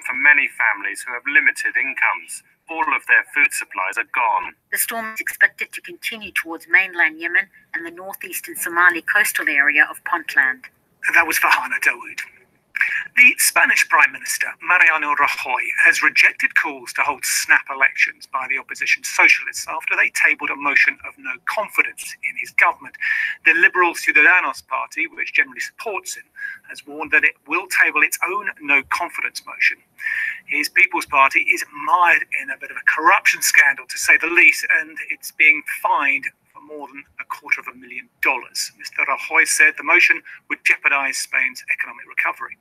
For many families who have limited incomes, all of their food supplies are gone. The storm is expected to continue towards mainland Yemen and the northeastern Somali coastal area of Puntland. That was Farhana Dawood. The Spanish Prime Minister, Mariano Rajoy, has rejected calls to hold snap elections by the opposition socialists after they tabled a motion of no confidence in his government. The Liberal Ciudadanos party, which generally supports him, has warned that it will table its own no confidence motion. His People's Party is mired in a bit of a corruption scandal, to say the least, and it's being fined for more than $250,000. Mr. Rajoy said the motion would jeopardize Spain's economic recovery.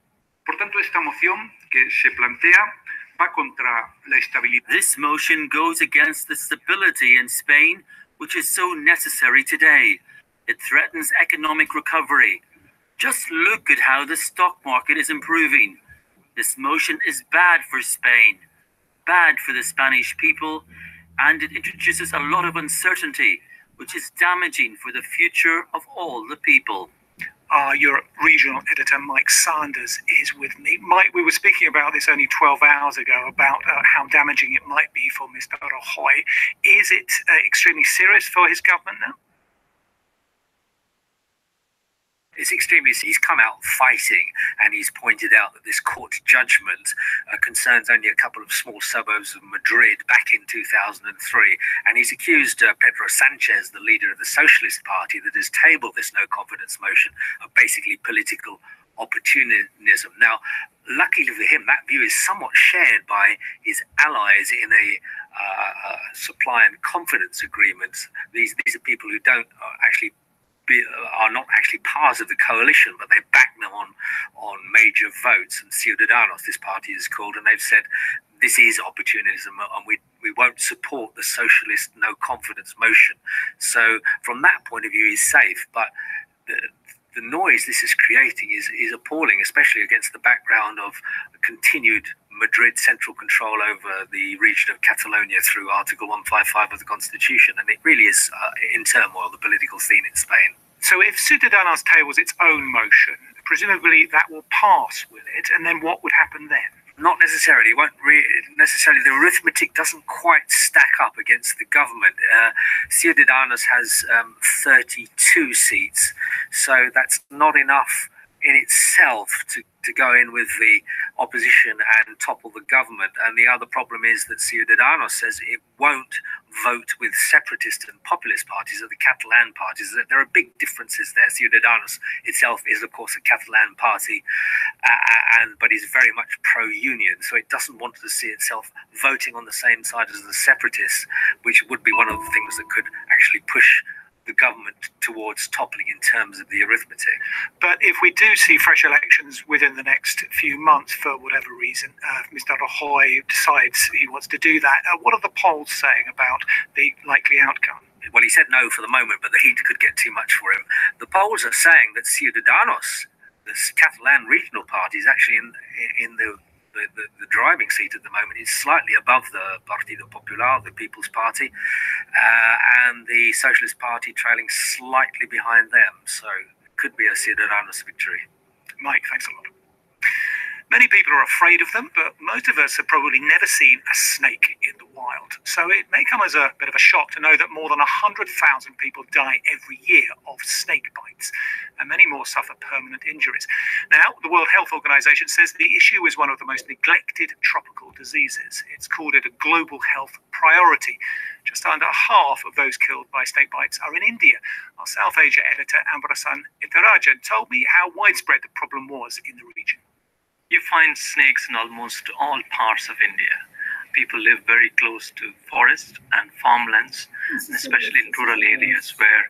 Por tanto, esta moción que se plantea va contra la estabilidad. This motion goes against the stability in Spain, which is so necessary today. It threatens economic recovery. Just look at how the stock market is improving. This motion is bad for Spain, bad for the Spanish people, and it introduces a lot of uncertainty, which is damaging for the future of all the people. Our Europe regional editor, Mike Sanders, is with me. Mike, we were speaking about this only 12 hours ago, about how damaging it might be for Mr. Rajoy. Is it extremely serious for his government now? It's extremely. He's come out fighting, and he's pointed out that this court judgment concerns only a couple of small suburbs of Madrid back in 2003, and he's accused Pedro Sanchez, the leader of the Socialist Party that has tabled this no confidence motion, of basically political opportunism. Now, luckily for him, that view is somewhat shared by his allies in a supply and confidence agreement. These are people who don't are not actually part of the coalition, but they back them on major votes. And Ciudadanos, this party is called, and they've said this is opportunism, and we won't support the socialist no confidence motion. So from that point of view, he's safe. But the noise this is creating is appalling, especially against the background of continued Madrid central control over the region of Catalonia through Article 155 of the Constitution. And it really is in turmoil, the political scene in Spain. So if Ciudadanos tables its own motion, presumably that will pass, will it? And then what would happen then? Not necessarily. It won't necessarily. The arithmetic doesn't quite stack up against the government. Ciudadanos has 32 seats, so that's not enough in itself to go in with the opposition and topple the government. And the other problem is that Ciudadanos says it won't vote with separatist and populist parties or the Catalan parties. There are big differences there. Ciudadanos itself is, of course, a Catalan party, but is very much pro-union. So it doesn't want to see itself voting on the same side as the separatists, which would be one of the things that could actually push the government towards toppling in terms of the arithmetic. But if we do see fresh elections within the next few months, for whatever reason, if Mr. Rajoy decides he wants to do that, what are the polls saying about the likely outcome? Well, he said no for the moment, but the heat could get too much for him. The polls are saying that Ciudadanos, this Catalan regional party, is actually in the driving seat at the moment. Is slightly above the Partido Popular, the People's Party, and the Socialist Party trailing slightly behind them. So it could be a Ciudadanos victory. Mike, thanks a lot. Many people are afraid of them, but most of us have probably never seen a snake in the wild. So it may come as a bit of a shock to know that more than 100,000 people die every year of snake bites, and many more suffer permanent injuries. Now, the World Health Organization says the issue is one of the most neglected tropical diseases. It's called it a global health priority. Just under half of those killed by snake bites are in India. Our South Asia editor, Ambrasan Interajan, told me how widespread the problem was in the region. You find snakes in almost all parts of India. People live very close to forests and farmlands, especially in rural areas where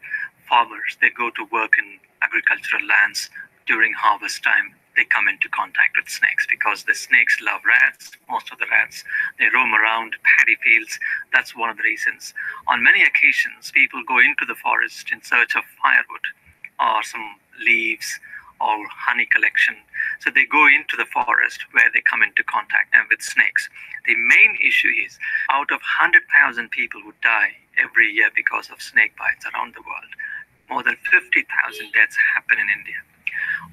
farmers, they go to work in agricultural lands during harvest time. They come into contact with snakes because the snakes love rats. Most of the rats, they roam around paddy fields. That's one of the reasons. On many occasions, people go into the forest in search of firewood or some leaves or honey collection. So they go into the forest where they come into contact with snakes. The main issue is out of 100,000 people who die every year because of snake bites around the world, more than 50,000 deaths happen in India.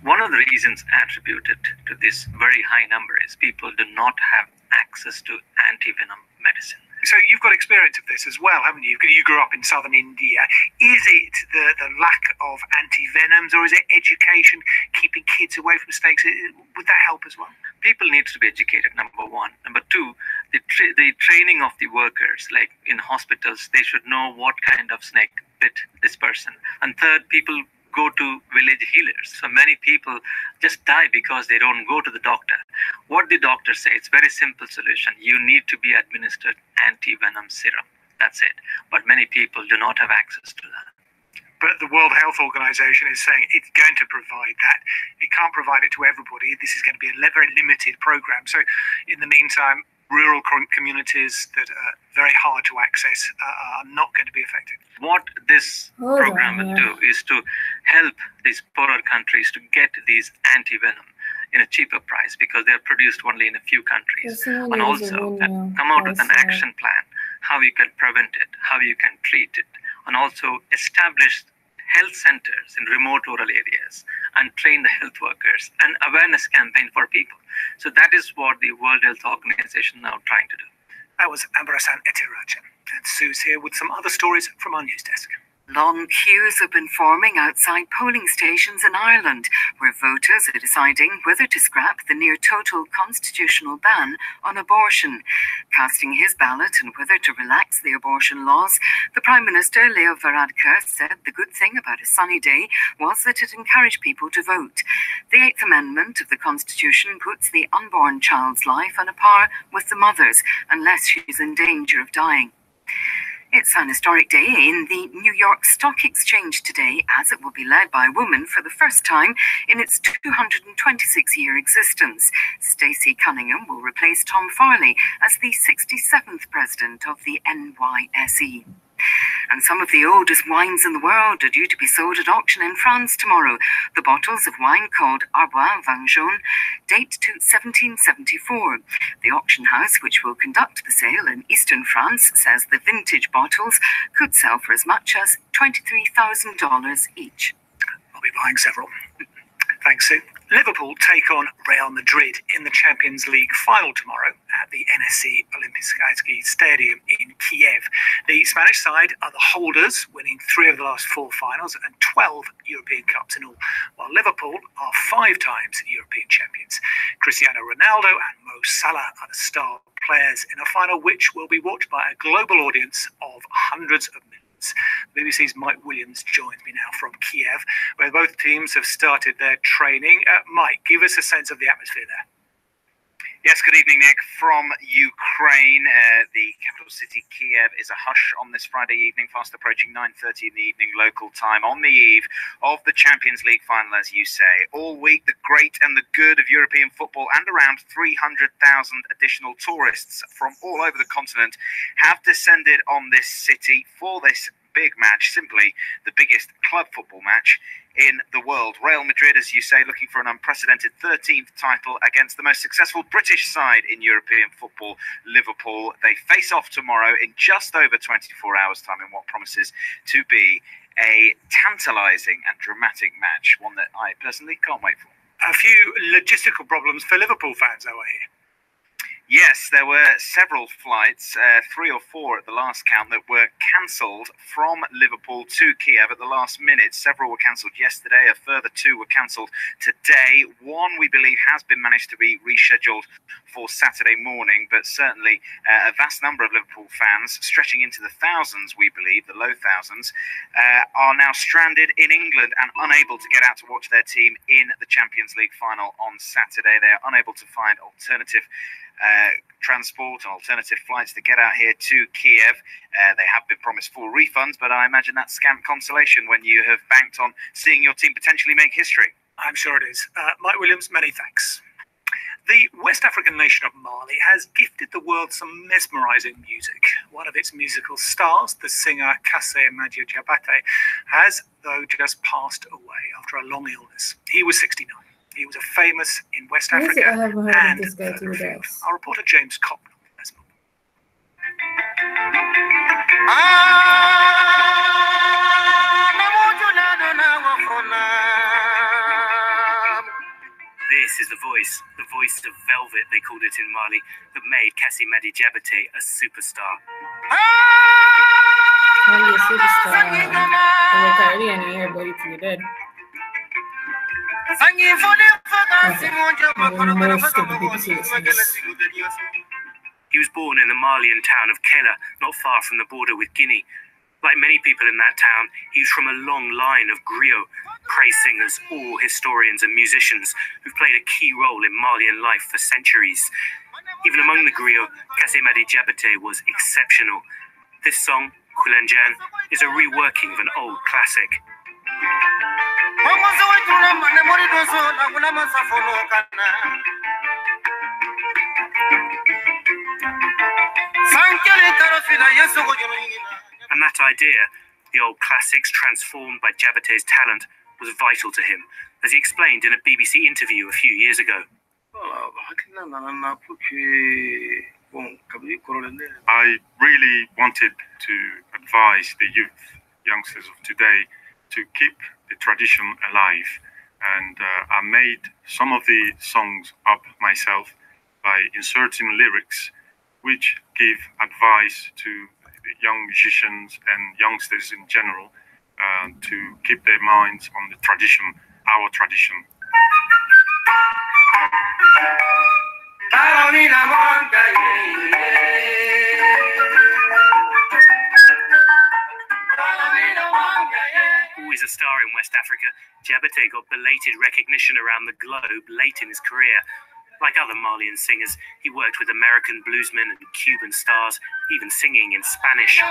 One of the reasons attributed to this very high number is people do not have access to anti-venom medicine. So you've got experience of this as well, haven't you? You grew up in southern India. Is it the lack of anti-venoms, or is it education, keeping kids away from snakes? Would that help as well? People need to be educated, number one. Number two, the training of the workers, like in hospitals, they should know what kind of snake bit this person. And third, people go to village healers. So many people just die because they don't go to the doctor. What the doctor says, it's very simple solution. You need to be administered anti-venom serum. That's it. But many people do not have access to that. But the World Health Organization is saying it's going to provide that. It can't provide it to everybody. This is going to be a very limited program. So in the meantime, rural communities that are very hard to access are not going to be affected. What this program will do is to help these poorer countries to get these anti-venom in a cheaper price, because they're produced only in a few countries. And also come out with an action plan, how you can prevent it, how you can treat it, and also establish health centers in remote rural areas and train the health workers, and awareness campaign for people. So that is what the World Health Organization now trying to do. That was Ambarasan Etirajan. And Sue's here with some other stories from our news desk. Long queues have been forming outside polling stations in Ireland, where voters are deciding whether to scrap the near-total constitutional ban on abortion. Casting his ballot on whether to relax the abortion laws, the Prime Minister, Leo Varadkar, said the good thing about a sunny day was that it encouraged people to vote. The Eighth Amendment of the Constitution puts the unborn child's life on a par with the mother's, unless she is in danger of dying. It's an historic day in the New York Stock Exchange today, as it will be led by a woman for the first time in its 226-year existence. Stacey Cunningham will replace Tom Farley as the 67th president of the NYSE. And some of the oldest wines in the world are due to be sold at auction in France tomorrow. The bottles of wine called Arbois Vin Jaune date to 1774. The auction house, which will conduct the sale in eastern France, says the vintage bottles could sell for as much as $23,000 each. I'll be buying several. Thanks, Sue. Liverpool take on Real Madrid in the Champions League final tomorrow at the NSC Olimpijski Stadium in Kiev. The Spanish side are the holders, winning 3 of the last 4 finals and 12 European Cups in all, while Liverpool are 5 times European champions. Cristiano Ronaldo and Mo Salah are the star players in a final which will be watched by a global audience of hundreds of millions. BBC's Mike Williams joins me now from Kiev, where both teams have started their training. Mike, give us a sense of the atmosphere there. Yes, good evening, Nick. From Ukraine, the capital city, Kiev, is a hush on this Friday evening, fast approaching 9:30 in the evening local time, on the eve of the Champions League final, as you say. All week, the great and the good of European football and around 300,000 additional tourists from all over the continent have descended on this city for this big match, simply the biggest club football match in the world. Real Madrid, as you say, looking for an unprecedented 13th title against the most successful British side in European football, Liverpool. They face off tomorrow in just over 24 hours' time in what promises to be a tantalising and dramatic match, one that I personally can't wait for. A few logistical problems for Liverpool fans, though, I hear. Yes, there were several flights, 3 or 4 at the last count, that were cancelled from Liverpool to Kiev at the last minute. Several were cancelled yesterday, a further 2 were cancelled today. One, we believe, has been managed to be rescheduled for Saturday morning, but certainly a vast number of Liverpool fans, stretching into the thousands, we believe, the low thousands, are now stranded in England and unable to get out to watch their team in the Champions League final on Saturday. They are unable to find alternative transport and alternative flights to get out here to Kiev. They have been promised full refunds, but I imagine that's scant consolation when you have banked on seeing your team potentially make history. I'm sure it is. Mike Williams, many thanks. The West African nation of Mali has gifted the world some mesmerizing music. One of its musical stars, the singer Kassé Madia Diabaté, has, though, just passed away after a long illness. He was 69. He was a famous in West Africa and our reporter James Copland. This is the voice of velvet, they called it in Mali, that made Kassimadi Diabaté a superstar. Only a superstar. You're already in here, buddy, till you're dead. Most of the BBC listeners. He was born in the Malian town of Kela, not far from the border with Guinea. Like many people in that town, he was from a long line of griots, praise singers, all historians and musicians who've played a key role in Malian life for centuries. Even among the griots, Kassimadi Diabaté was exceptional. This song, Kulanjan, is a reworking of an old classic. And that idea, the old classics transformed by Diabaté's talent, was vital to him, as he explained in a BBC interview a few years ago. I really wanted to advise the youngsters of today to keep the tradition alive, and I made some of the songs up myself by inserting lyrics which give advice to the young musicians and youngsters in general to keep their minds on the tradition, our tradition. Always a star in West Africa, Diabaté got belated recognition around the globe late in his career. Like other Malian singers, he worked with American bluesmen and Cuban stars, even singing in Spanish.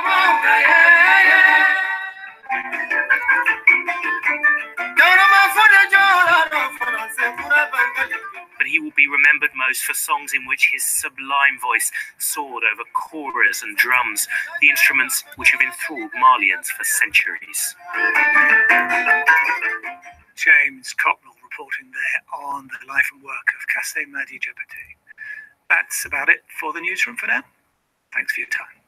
But he will be remembered most for songs in which his sublime voice soared over choras and drums, the instruments which have enthralled Malians for centuries. James Cocknell reporting there on the life and work of Kassimadi Diabaté. That's about it for the newsroom for now. Thanks for your time.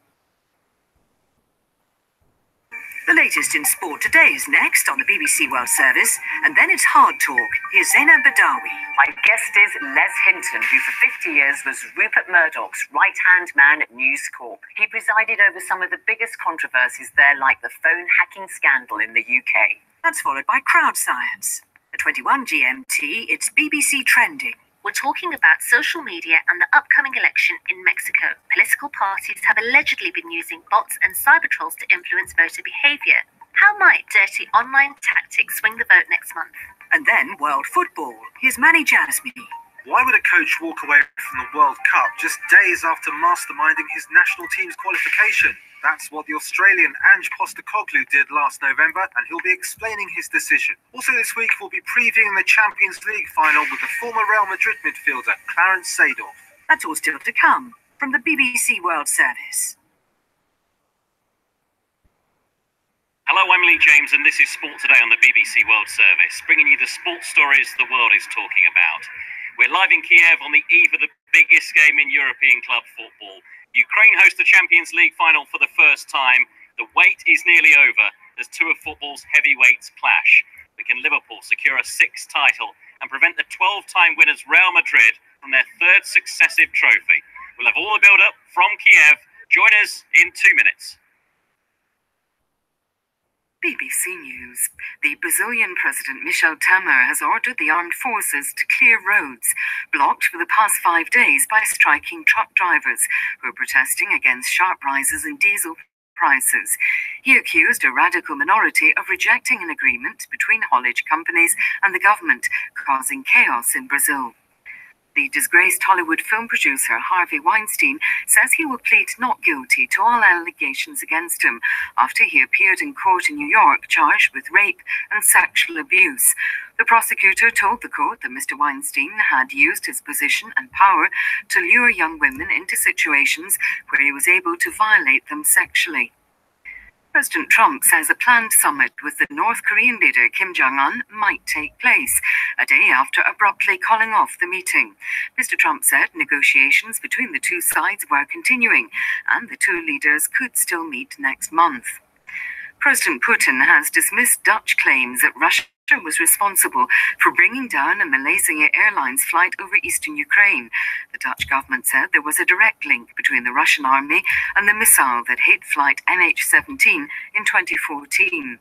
The latest in sport today is next on the BBC World Service, and then it's Hard Talk. Here's Zainab Badawi. My guest is Les Hinton, who for 50 years was Rupert Murdoch's right-hand man at News Corp. He presided over some of the biggest controversies there, like the phone hacking scandal in the UK. That's followed by Crowd Science. At 21 GMT, it's BBC Trending. We're talking about social media and the upcoming election in Mexico. Political parties have allegedly been using bots and cyber trolls to influence voter behavior. How might dirty online tactics swing the vote next month? And then World Football. Here's Manny Jasmine. Why would a coach walk away from the World Cup just days after masterminding his national team's qualification? That's what the Australian Ange Postecoglou did last November, and he'll be explaining his decision. Also this week, we'll be previewing the Champions League final with the former Real Madrid midfielder, Clarence Seedorf. That's all still to come from the BBC World Service. Hello, I'm Lee James, and this is Sport Today on the BBC World Service, bringing you the sports stories the world is talking about. We're live in Kiev on the eve of the biggest game in European club football. Ukraine host the Champions League final for the first time. The wait is nearly over as two of football's heavyweights clash. But can Liverpool secure a sixth title and prevent the 12-time winners Real Madrid from their third successive trophy? We'll have all the build-up from Kiev. Join us in 2 minutes. BBC News. The Brazilian President Michel Temer has ordered the armed forces to clear roads blocked for the past 5 days by striking truck drivers who are protesting against sharp rises in diesel prices. He accused a radical minority of rejecting an agreement between haulage companies and the government, causing chaos in Brazil. The disgraced Hollywood film producer Harvey Weinstein says he will plead not guilty to all allegations against him after he appeared in court in New York charged with rape and sexual abuse. The prosecutor told the court that Mr. Weinstein had used his position and power to lure young women into situations where he was able to violate them sexually. President Trump says a planned summit with the North Korean leader Kim Jong-un might take place, a day after abruptly calling off the meeting. Mr. Trump said negotiations between the two sides were continuing, and the two leaders could still meet next month. President Putin has dismissed Dutch claims that Russia was responsible for bringing down a Malaysia Airlines flight over eastern Ukraine. The Dutch government said there was a direct link between the Russian army and the missile that hit flight MH17 in 2014.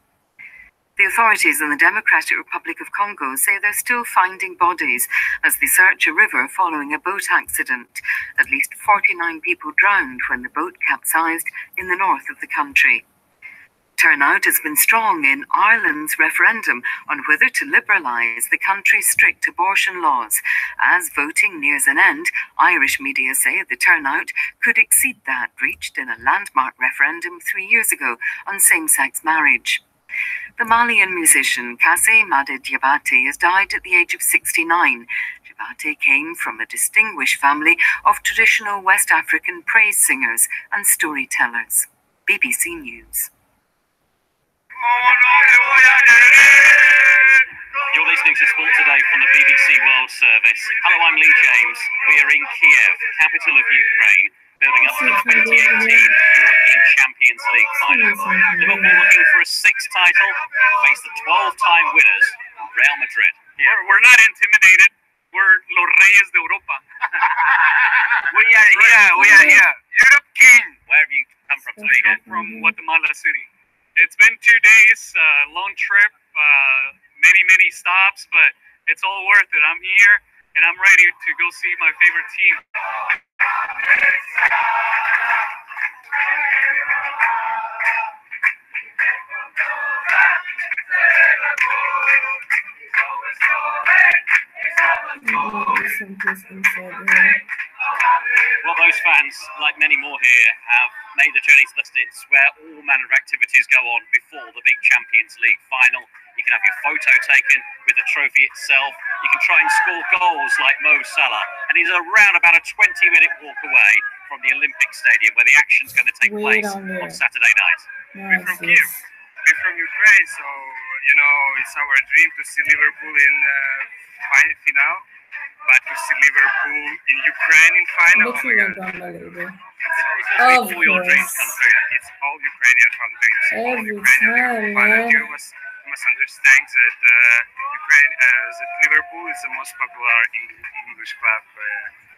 The authorities in the Democratic Republic of Congo say they're still finding bodies as they search a river following a boat accident. At least 49 people drowned when the boat capsized in the north of the country. Turnout has been strong in Ireland's referendum on whether to liberalise the country's strict abortion laws. As voting nears an end, Irish media say the turnout could exceed that reached in a landmark referendum 3 years ago on same-sex marriage. The Malian musician Kassi Madi Diabate has died at the age of 69. Diabate came from a distinguished family of traditional West African praise singers and storytellers. BBC News. You're listening to Sport Today from the BBC World Service. Hello, I'm Lee James. We are in Kiev, capital of Ukraine, building up to the 2018 European Champions League final. Liverpool looking for a sixth title, face the 12-time winners, Real Madrid. We're not intimidated. We're Los Reyes de Europa. We are here. Europe King. Where have you come from today? From Guatemala City. It's been 2 days, long trip, many stops, but it's all worth it. I'm here, and I'm ready to go see my favorite team. Well, those fans, like many more here, have made the journey to the States where all manner of activities go on before the big Champions League final. You can have your photo taken with the trophy itself. You can try and score goals like Mo Salah. And he's around about a 20-minute walk away from the Olympic Stadium where the action's going to take place on Saturday night. We're from Kiev. We're from Ukraine, so, it's our dream to see Liverpool in final. But to see Liverpool in Ukraine in final, Of course. All your dreams come true. It's all Ukrainian fan dreams. Every time, man. You must understand that that Liverpool is the most popular English club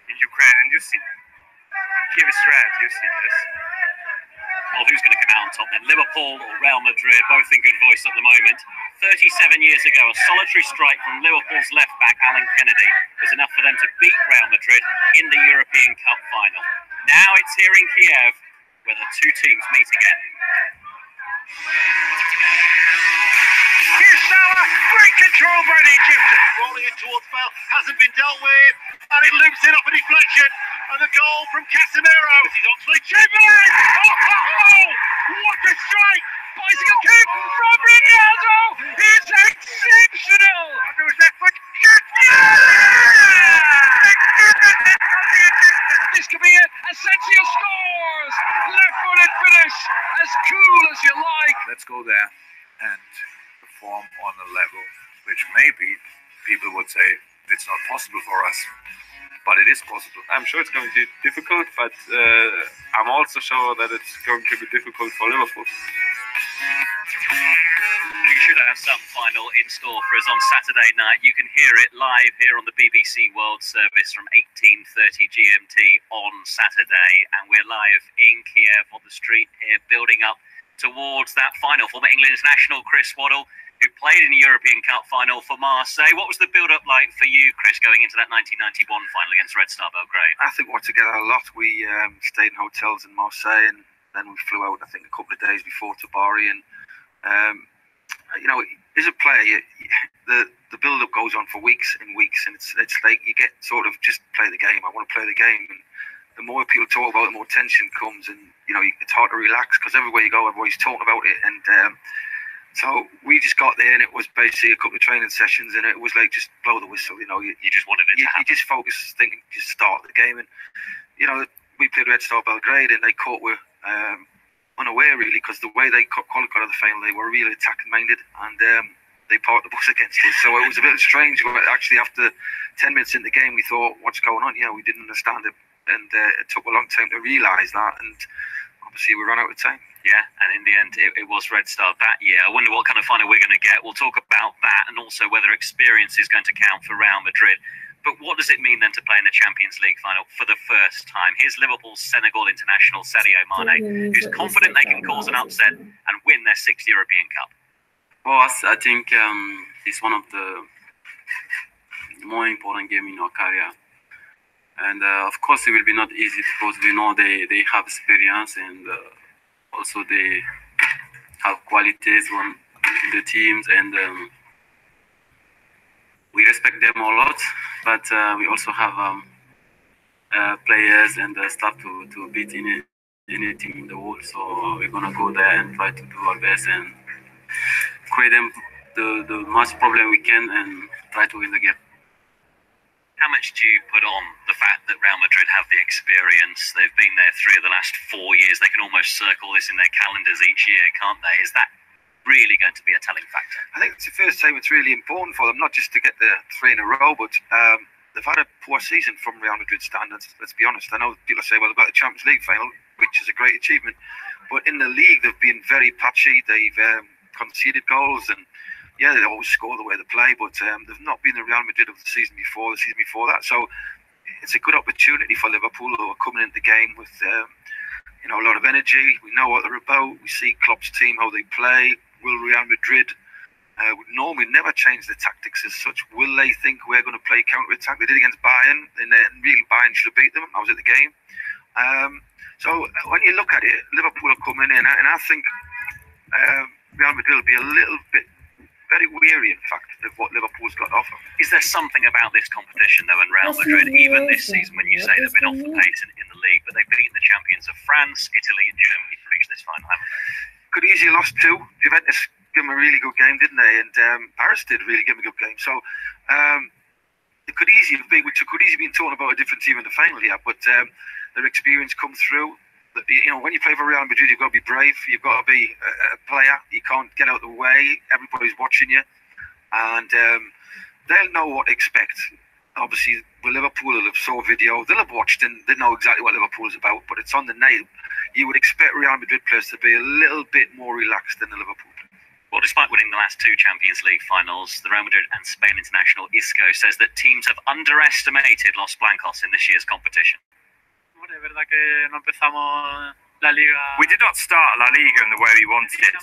in Ukraine, and you see, Kiev is red. You see this. Well, who's going to come out on top then? Liverpool or Real Madrid, both in good voice at the moment. 37 years ago, a solitary strike from Liverpool's left-back Alan Kennedy was enough for them to beat Real Madrid in the European Cup final. Now it's here in Kiev where the two teams meet again. Here's Salah, great control by the Egyptian. Rolling it towards Bell, hasn't been dealt with, and it loops in off a deflection, and the goal from Casemiro. This is Oxlade Chamberlain! Oh, what a strike! Bicycle kick from Ronaldo! It's exceptional! And there was that foot. This could be it. Asensio scores! Left-footed finish, as cool as you like. Let's go there and perform on a level which maybe people would say it's not possible for us, but it is possible. I'm sure it's going to be difficult, but I'm also sure that it's going to be difficult for Liverpool. We should have some final in store for us on Saturday night. You can hear it live here on the BBC World Service from 18:30 GMT on Saturday, and we're live in Kiev on the street here, building up towards that final. Former England international Chris Waddle, who played in the European Cup final for Marseille. What was the build-up like for you, Chris, going into that 1991 final against Red Star Belgrade? I think we worked together a lot. We stayed in hotels in Marseille, and then we flew out, I think, a couple of days before to Bari. And as a player, the build-up goes on for weeks and weeks, and it's like you get sort of just play the game. I want to play the game, and the more people talk about it, the more tension comes, and it's hard to relax because everywhere you go, everybody's talking about it. And so we just got there, and it was basically a couple of training sessions, and it was like just blow the whistle. You just wanted it to happen. You just focus, thinking, just start the game, and we played Red Star Belgrade, and they caught were unaware really, because the way they qualified out of the final, they were really attacking minded, and they parked the bus against us. So it was a bit strange. Actually, after 10 minutes in the game, we thought, what's going on? We didn't understand it, and it took a long time to realise that. And obviously we ran out of time. Yeah, and in the end, it was Red Star that year. I wonder what kind of final we're going to get. We'll talk about that and also whether experience is going to count for Real Madrid. But what does it mean then to play in the Champions League final for the first time? Here's Liverpool's Senegal international Sadio Mane, who's confident they can cause an upset and win their 6th European Cup. For us, I think it's one of the more important games in our career. And of course, it will be not easy because we know they have experience and also they have qualities on the teams, and we respect them a lot. But we also have players and staff to beat any team in the world. So we're gonna go there and try to do our best and create them the most problem we can and try to win the game. How much do you put on the fact that Real Madrid have the experience? They've been there 3 of the last 4 years. They can almost circle this in their calendars each year, can't they? Is that really going to be a telling factor? I think it's the first time it's really important for them, not just to get the 3 in a row, but they've had a poor season from Real Madrid standards, let's be honest. I know people say, well, they've got the Champions League final, which is a great achievement. But in the league, they've been very patchy. They've conceded goals, and yeah, they always score the way they play, but they've not been the Real Madrid of the season before that. So it's a good opportunity for Liverpool, who are coming into the game with a lot of energy. We know what they're about. We see Klopp's team, how they play. Will Real Madrid would normally never change the tactics as such? Will they think we're going to play counter-attack? They did against Bayern, and really Bayern should have beat them. I was at the game. So when you look at it, Liverpool are coming in, and I think Real Madrid will be a little bit very weary, in fact, of what Liverpool's got to offer. Is there something about this competition, though, and Real Madrid, even this season, when you say they've been off the pace in the league, but they've beaten the champions of France, Italy, and Germany to reach this final, haven't they? Could easily lost 2. Juventus gave them a really good game, didn't they? And Paris did really give them a good game. So it could easily be, which could easily be talking about a different team in the final here, but their experience come through. When you play for Real Madrid, you've got to be brave. You've got to be a player. You can't get out of the way. Everybody's watching you, and they'll know what to expect. Obviously, with Liverpool, they'll have saw video. They'll have watched and they know exactly what Liverpool is about. But it's on the nail. You would expect Real Madrid players to be a little bit more relaxed than the Liverpool. Well, despite winning the last 2 Champions League finals, the Real Madrid and Spain international Isco says that teams have underestimated Los Blancos in this year's competition. We did not start La Liga in the way we wanted.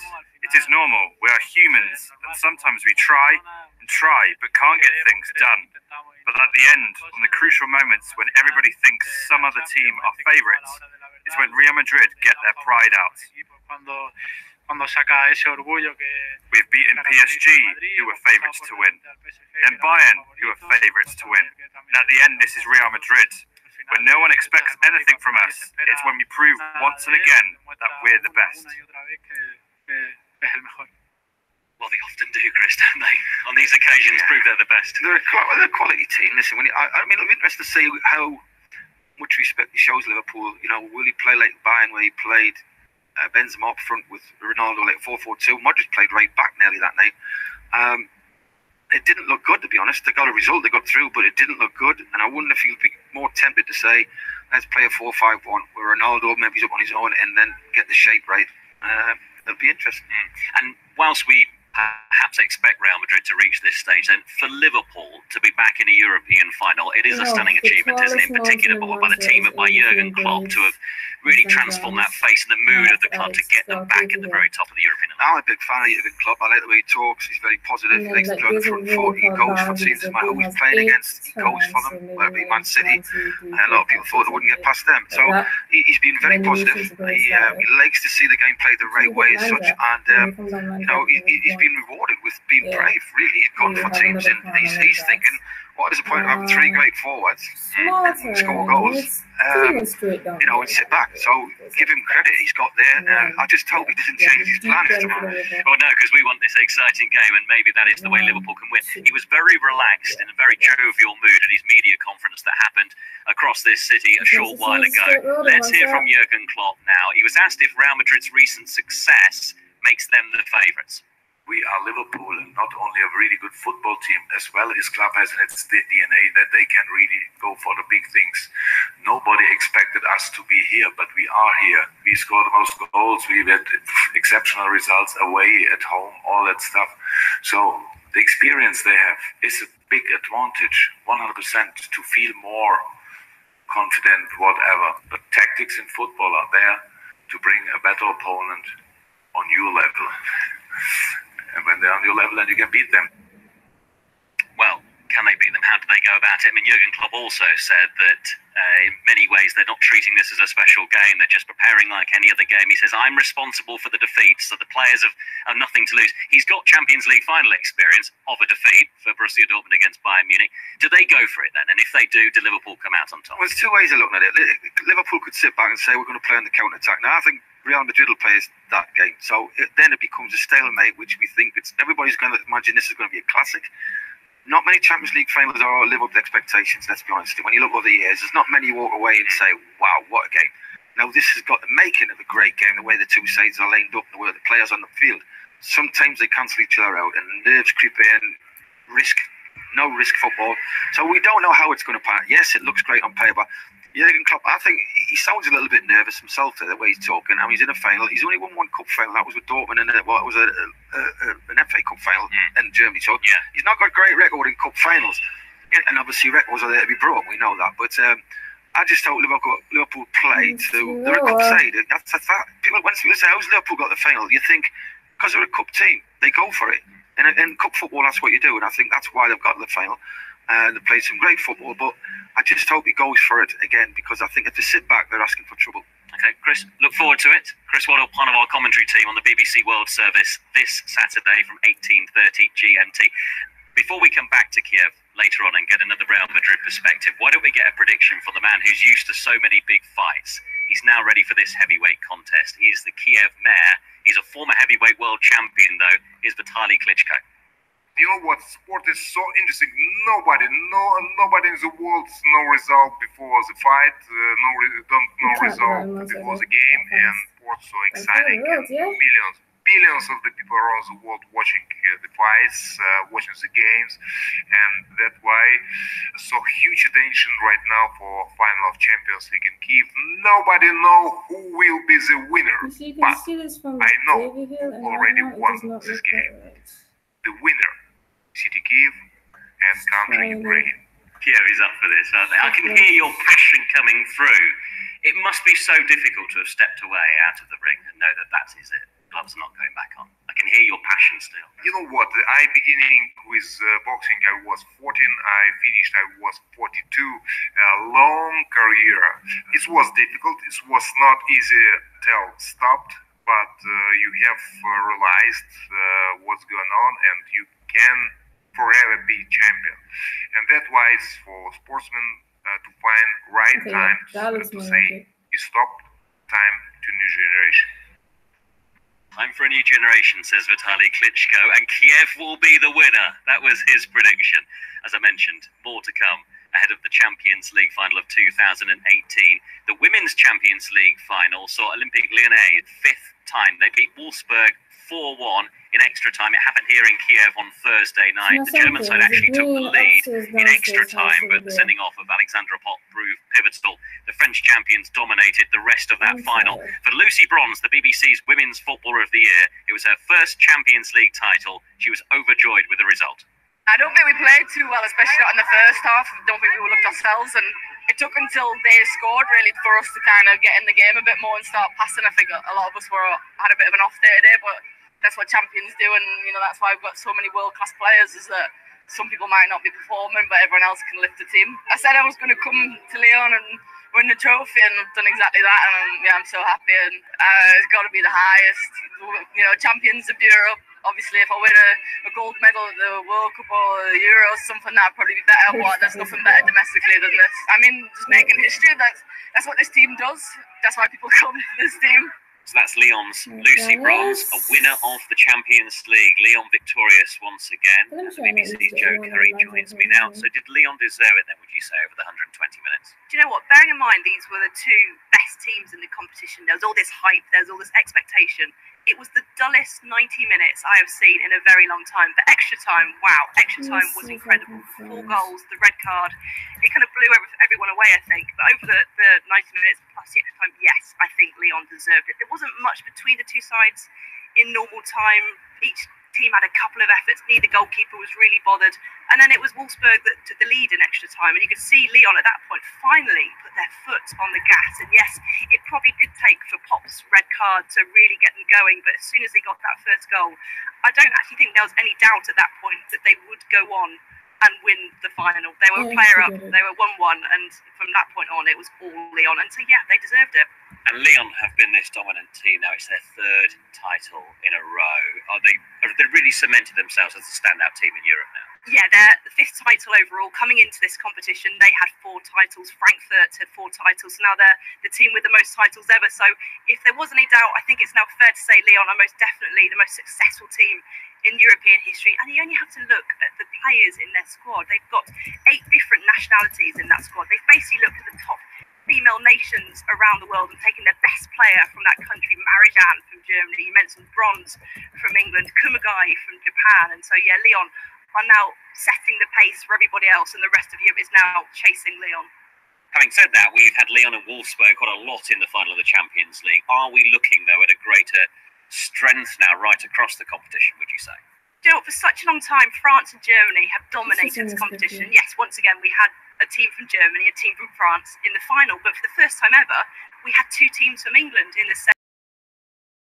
It is normal. We are humans, and sometimes we try, but can't get things done. But at the end, on the crucial moments when everybody thinks some other team are favourites, it's when Real Madrid get their pride out. We've beaten PSG, who were favourites to win, then Bayern, who were favourites to win. And at the end, this is Real Madrid. When no one expects anything from us, it's when we prove once and again that we're the best. Well, they often do, Chris, don't they? On these occasions, prove they're the best. They're a quality team. Listen, it'll be interesting to see how much respect he shows Liverpool. Will he play like Bayern, where he played Benzema up front with Ronaldo, like 4-4-2? Modric played right back nearly that night. It didn't look good, to be honest. They got a result, they got through, but it didn't look good. And I wonder if he'll be more tempted to say, let's play a 4-5-1, where Ronaldo maybe he's up on his own, and then get the shape right. It'll be interesting. And whilst we perhaps expect Real Madrid to reach this stage, then for Liverpool to be back in a European final, it is a stunning achievement, isn't it? In particular by the team, by Jurgen Klopp, to have really transformed that face and the mood of the club to get them back at the very top of the European league. I'm a big fan of Jurgen Klopp. I like the way he talks. He's very positive. He likes to play on the front foot. He goes for teams, no matter who he's playing against. He goes for them, whether it be Man City. And a lot of people thought they wouldn't get past them. So he's been very positive. He likes to see the game played the right way as such. And, he's been rewarded with being brave, really. He's gone for teams, and he's thinking, what is the point of having 3 great forwards and score goals and sit back? So give him credit, he's got there. I just hope he doesn't change his plans tomorrow. Well, no, because we want this exciting game, and maybe that is the way Liverpool can win. He was very relaxed in a very jovial mood at his media conference that happened across this city a short while ago. Let's hear from Jurgen Klopp now. He was asked if Real Madrid's recent success makes them the favourites. We are Liverpool, and not only a really good football team, as well as club has in its DNA that they can really go for the big things. Nobody expected us to be here, but we are here. We scored the most goals. We had exceptional results away, at home, all that stuff. So the experience they have is a big advantage, 100%, to feel more confident, whatever. But tactics in football are there to bring a better opponent on your level. And when they're on your level, then you can beat them. Well, can they beat them? How do they go about it? I mean, Jurgen Klopp also said that in many ways they're not treating this as a special game. They're just preparing like any other game. He says, I'm responsible for the defeat, so the players have nothing to lose. He's got Champions League final experience of a defeat for Borussia Dortmund against Bayern Munich. Do they go for it then? And if they do Liverpool come out on top? Well, there's two ways of looking at it. Liverpool could sit back and say, we're going to play on the counter-attack. Now, I think Real Madrid will play that game. So then it becomes a stalemate, which we think everybody's going to imagine this is going to be a classic. Not many Champions League finals are live up to expectations, let's be honest. When you look over the years, there's not many walk away and say, wow, what a game. Now, this has got the making of a great game, the way the two sides are lined up, the way the players on the field. Sometimes they cancel each other out and nerves creep in, no risk football. So we don't know how it's going to pan out. Yes, it looks great on paper. Jurgen Klopp, I think he sounds a little bit nervous himself the way he's talking. I mean, he's in a final. He's only won one cup final. That was with Dortmund, and it was an FA Cup final in Germany. So he's not got a great record in cup finals. And obviously records are there to be broken. We know that. But I just hope Liverpool play to... They're a cup side. That's that. Once people say, how's Liverpool got the final? You think, because they're a cup team, they go for it. And in cup football, that's what you do. And I think that's why they've got the final. They played some great football, but I just hope he goes for it again, because I think if they sit back, they're asking for trouble. Okay, Chris, look forward to it. Chris Waddle, part of our commentary team on the BBC World Service this Saturday from 18:30 GMT. Before we come back to Kiev later on and get another Real Madrid perspective, why don't we get a prediction for the man who's used to so many big fights? He's now ready for this heavyweight contest. He is the Kiev mayor. He's a former heavyweight world champion, though. Here's Vitaly Klitschko. You know what? Sport is so interesting. Nobody in the world know result before the fight. Don't know result before the game, and sports so exciting. And billions of the people around the world watching the fights, watching the games, and that's why so huge attention right now for final of Champions League in Kiev. Nobody know who will be the winner, but I know who already won this game. The winner, City Kiev and country Ukraine. Kiev is up for this, aren't they? I can hear your passion coming through. It must be so difficult to have stepped away out of the ring and know that that is it. Gloves not going back on. I can hear your passion still. You know what? I beginning with boxing, I was 14. I finished, I was 42. A long career. It was difficult. It was not easy till stopped, but you have realized what's going on, and you can forever be champion. And that's why it's for sportsmen to find right time to say, you stop, time to new generation. Time for a new generation, says Vitaly Klitschko, and Kiev will be the winner. That was his prediction. As I mentioned, more to come ahead of the Champions League final of 2018. The Women's Champions League final saw Olympique Lyonnais, fifth time. They beat Wolfsburg 4-1 in extra time. It happened here in Kiev on Thursday night. The German side actually took the lead in extra time, but the sending off of Alexandra Popp proved pivotal. The French champions dominated the rest of that final. For Lucy Bronze, the BBC's Women's Footballer of the Year, it was her first Champions League title. She was overjoyed with the result. I don't think we played too well, especially not in the first half. I don't think we looked ourselves, and it took until they scored really for us to kind of get in the game a bit more and start passing. I think a lot of us had a bit of an off day today, but that's what champions do, and that's why we've got so many world-class players, is that some people might not be performing, but everyone else can lift the team. I said I was going to come to Lyon and win the trophy, and I've done exactly that, and I'm so happy, and it's got to be the highest. Champions of Europe. Obviously, if I win a gold medal at the World Cup or the Euros, something that'd probably be better, but there's nothing better domestically than this. I mean, just making history, that's what this team does. That's why people come to this team. So that's Lyon's Lucy Bronze, a winner of the Champions League. Lyon victorious once again. And the BBC's Joe Curry joins me now. So did Lyon deserve it then, would you say, over the 120 minutes? Do you know what? Bearing in mind these were the two best teams in the competition, there was all this hype, there was all this expectation. It was the dullest 90 minutes I have seen in a very long time. The extra time, wow, extra time was incredible. 4 goals, the red card. It kind of blew everyone away, I think. But over the 90 minutes plus the extra time, yes, I think Lyon deserved it. There wasn't much between the two sides in normal time. Each team had a couple of efforts. Neither goalkeeper was really bothered. And then it was Wolfsburg that took the lead in extra time. And you could see Lyon at that point finally put their foot on the gas. And yes, it probably did take for Pop's red card to really get them going. But as soon as they got that first goal, I don't actually think there was any doubt at that point that they would go on and win the final. They were a player up, they were 1-1, and from that point on it was all Lyon. And so yeah, they deserved it. And Lyon have been this dominant team now. It's their third title in a row. They've really cemented themselves as a standout team in Europe now. Yeah, they're the fifth title overall. Coming into this competition, they had 4 titles. Frankfurt had 4 titles. Now they're the team with the most titles ever. So if there was any doubt, I think it's now fair to say Lyon are most definitely the most successful team in European history. And you only have to look at the players in their squad. They've got 8 different nationalities in that squad. They've basically looked at the top female nations around the world and taken their best player from that country, Marijan from Germany. You mentioned Bronze from England, Kumagai from Japan. And so, yeah, Lyon are now setting the pace for everybody else, and the rest of Europe is now chasing Lyon. Having said that, we've had Lyon and Wolfsburg quite a lot in the final of the Champions League. Are we looking, though, at a greater strength now right across the competition, would you say? You know, for such a long time, France and Germany have dominated this competition. Yes, once again, we had a team from Germany, a team from France in the final, but for the first time ever, we had 2 teams from England in the